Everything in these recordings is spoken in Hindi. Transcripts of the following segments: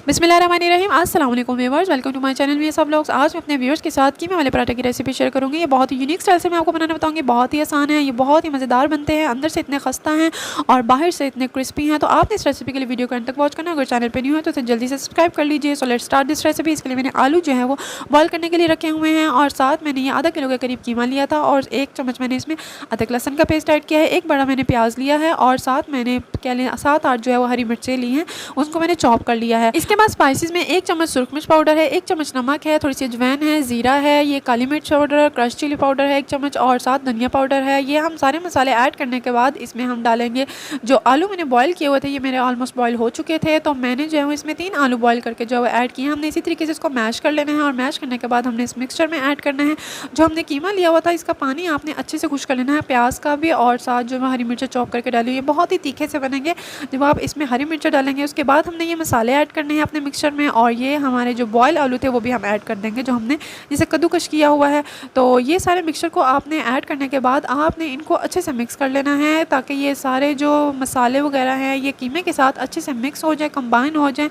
बिस्मिल्लाहिर्रहमानिर्रहीम। अस्सलाम वालेकुम viewers, welcome to my channel. में सब लोग आज मैं अपने व्यूअर्स के साथ कीमे वाले पराठे की रेसिपी शेयर करूंगी। ये बहुत ही यूनिक स्टाइल से मैं आपको बनाना बताऊंगी। बहुत ही आसान है, ये बहुत ही मज़ेदार बनते हैं, अंदर से इतने खस्ता हैं और बाहर से इतने क्रिस्पी हैं। तो आपने इस रेसिपी के लिए वीडियो को अंत तक वॉच करना। अगर चैनल पर न्यू है तो इसे जल्दी से सब्सक्राइब कर लीजिए। So let's start this recipe. इसके लिए मैंने आलू जो है वो बॉयल करने के लिए रखे हुए हैं और साथ मैंने ये आधा किलो के करीब कीमा लिया था और 1 चम्मच मैंने इसमें अदरक लहसुन का पेस्ट ऐड किया है। एक बड़ा मैंने प्याज लिया है और साथ मैंने क्या लिया 7-8 जो है वो हरी मिर्चें ली हैं, उसको मैंने चॉप कर लिया है। इसके बाद स्पाइसेस में 1 चम्मच सुरख मिर्च पाउडर है, 1 चम्मच नमक है, थोड़ी सी अजवाइन है, ज़ीरा है, ये काली मिर्च पाउडर, क्रश चिली पाउडर है 1 चम्मच और साथ धनिया पाउडर है। ये हम सारे मसाले ऐड करने के बाद इसमें हम डालेंगे जो आलू मैंने बॉयल किए हुए थे। ये मेरे ऑलमोस्ट बॉयल हो चुके थे, तो मैंने जो है इसमें 3 आलू बॉयल करके जो है ऐड किए। हमने इसी तरीके से इसको मैश कर लेना है और मैश करने के बाद हमने इस मिक्सचर में ऐड करना है जो हमने कीमा लिया हुआ था। इसका पानी आपने अच्छे से खुश कर लेना है, प्याज का भी, और साथ जो मैं हरी मिर्च चॉप करके डाली, ये बहुत ही तीखे से बनेंगे जब आप इसमें हरी मिर्च डालेंगे। उसके बाद हमने ये मसाले ऐड करने हैं अपने मिक्सचर में और ये हमारे जो बॉयल आलू थे वो भी हम ऐड कर देंगे जो हमने जिसे कद्दूकश किया हुआ है। तो ये सारे मिक्सचर को आपने ऐड करने के बाद आपने इनको अच्छे से मिक्स कर लेना है ताकि ये सारे जो मसाले वगैरह हैं ये कीमे के साथ अच्छे से मिक्स हो जाए, कंबाइन हो जाए।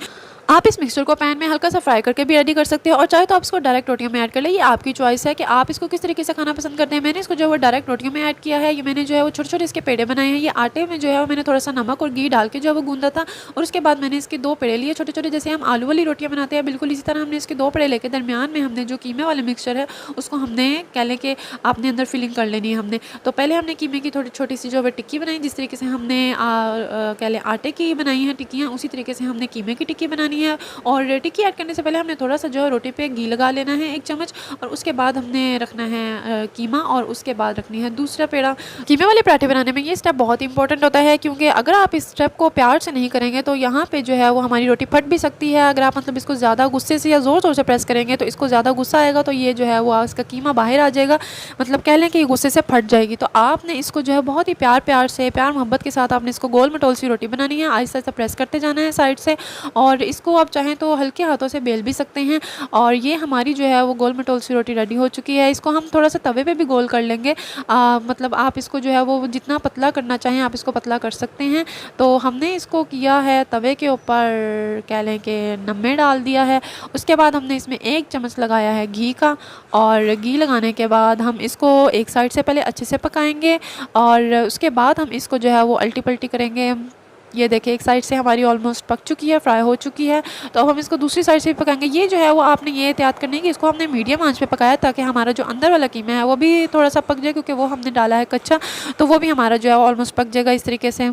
आप इस मिक्सचर को पैन में हल्का सा फ्राई करके भी रेडी कर सकते हो और चाहे तो आप इसको डायरेक्ट रोटियों में ऐड कर ले। ये आपकी चॉइस है कि आप इसको किस तरीके से खाना पसंद करते हैं। मैंने इसको जो है वो डायरेक्ट रोटियों में ऐड किया है। ये मैंने जो है वो छोटे छोटे इसके पेड़े बनाए हैं। ये आटे में जो है वो मैंने थोड़ा सा नमक और घी डाल के जो है वो गूंदा था और उसके बाद मैंने इसके 2 पेड़े लिए छोटे छोटे, जैसे हम आलू वाली रोटियाँ बनाते हैं बिल्कुल इसी तरह हमने इसके 2 पेड़े लेके दरमियान में हमने जो कीमे वाले मिक्सचर है उसको हमने कह लें कि आपने अंदर फिलिंग कर लेनी है। हमने तो पहले हमने कीमे की थोड़ी छोटी सी जो है टिक्की बनाई, जिस तरीके से हमने कह लें आटे की बनाई है टिक्कियाँ, उसी तरीके से हमने कीमे की टिक्की बनानी है। और टिक्की ऐड करने से पहले हमने थोड़ा सा जो है रोटी पे घी लगा लेना है 1 चम्मच और उसके बाद हमने रखना है कीमा और उसके बाद रखनी है दूसरा पेड़ा। कीमे वाले पराठे बनाने में ये स्टेप बहुत इंपॉर्टेंट होता है क्योंकि अगर आप इस स्टेप को प्यार से नहीं करेंगे तो यहाँ पे जो है वो हमारी रोटी फट भी सकती है। अगर आप मतलब इसको ज़्यादा गुस्से से या ज़ोर ज़ोर से प्रेस करेंगे तो इसको ज़्यादा गुस्सा आएगा तो ये जो है वो इसका कीमा बाहर आ जाएगा, मतलब कह लें कि ये गुस्से से फट जाएगी। तो आपने इसको जो है बहुत ही प्यार से प्यार मोहब्बत के साथ आपने इसको गोल मटोल सी रोटी बनानी है। आहिस्ता आहिस्ता प्रेस करते जाना है साइड से और इसको आप चाहें तो हल्के हाथों से बेल भी सकते हैं। और ये हमारी जो है वो गोल मटोल सी रोटी रेडी हो चुकी है। इसको हम थोड़ा सा तवे पे भी गोल कर लेंगे, मतलब आप इसको जो है वो जितना पतला करना चाहें आप इसको पतला कर सकते हैं। तो हमने इसको किया है तवे के ऊपर कह लें कि नमक डाल दिया है। उसके बाद हमने इसमें 1 चम्मच लगाया है घी का और घी लगाने के बाद हम इसको एक साइड से पहले अच्छे से पकाएंगे और उसके बाद हम इसको जो है वो अल्टी पल्टी करेंगे। ये देखिए एक साइड से हमारी ऑलमोस्ट पक चुकी है, फ्राई हो चुकी है, तो अब हम इसको दूसरी साइड से भी पकाएंगे। ये जो है वो आपने ये एहतियात करनी है कि इसको हमने मीडियम आंच पे पकाया ताकि हमारा जो अंदर वाला कीमा है वो भी थोड़ा सा पक जाए, क्योंकि वो हमने डाला है कच्चा, तो वो भी हमारा जो है ऑलमोस्ट पक जाएगा इस तरीके से।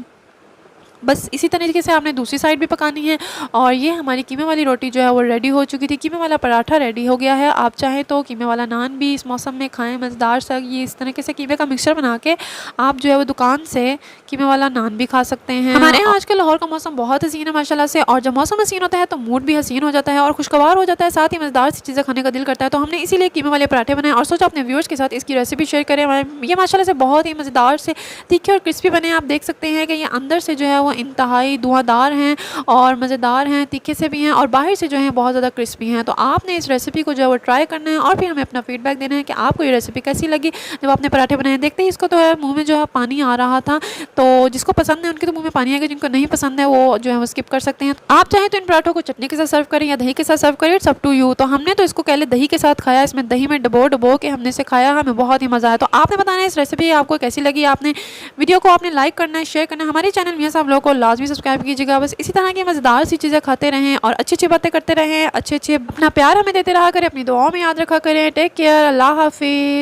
बस इसी तरीके से आपने दूसरी साइड भी पकानी है। और ये हमारी कीमे वाली रोटी जो है वो रेडी हो चुकी थी। कीमे वाला पराठा रेडी हो गया है। आप चाहें तो कीमे वाला नान भी इस मौसम में खाएं, मज़ेदार सा। ये इस तरीके से कीमे का मिक्सचर बना के आप जो है वो दुकान से कीमे वाला नान भी खा सकते हैं। हमारे यहाँ आजकल लाहौर का मौसम बहुत हसीन है माशाल्लाह से, और जब मौसम हसीन होता है तो मूड भी हसीन हो जाता है और खुशगवार हो जाता है, साथ ही मज़ेदार सी चीज़ें खाने का दिल करता है। तो हमने इसीलिए कीमे वाले पराठे बनाए और सोचा अपने व्यूअर्स के साथ इसकी रेसिपी शेयर करें। ये माशाल्लाह से बहुत ही मज़ेदार से तीखे और क्रिस्पी बने। आप देख सकते हैं कि ये अंदर से जो है वो इंतहाई धुआंधार हैं और मज़ेदार हैं, तीखे से भी हैं और बाहर से जो हैं बहुत ज़्यादा क्रिस्पी हैं। तो आपने इस रेसिपी को जो है वो ट्राई करना है और फिर हमें अपना फीडबैक देना है कि आपको ये रेसिपी कैसी लगी। जब आपने पराठे बनाए देखते ही इसको तो है मुंह में जो है पानी आ रहा था, तो जिसको पसंद है उनके तो मुंह में पानी आएगा, जिनको नहीं पसंद है वो जो है वो स्किप कर सकते हैं। आप चाहें तो इन पराठों को चटनी के साथ सर्व करें या दही के साथ सर्व करें, इट्स अप टू यू। तो हमने तो इसको पहले दही के साथ खाया, इसमें दही में डबो के हमने इसे खाया, हमें बहुत ही मज़ा आया। तो आपने बताना है इस रेसिपी आपको कैसी लगी। आपने वीडियो को आपने लाइक करना है, शेयर करना है, हमारे चैनल में सब लोगों को लाजमी सब्सक्राइब कीजिएगा। बस इसी तरह की मज़ेदार सी चीज़ें खाते रहें और अच्छी अच्छी बातें करते रहें, अच्छे अच्छे अपना प्यार हमें देते रहा करें, अपनी दुआओं में याद रखा करें। टेक केयर, अल्लाह हाफिज़।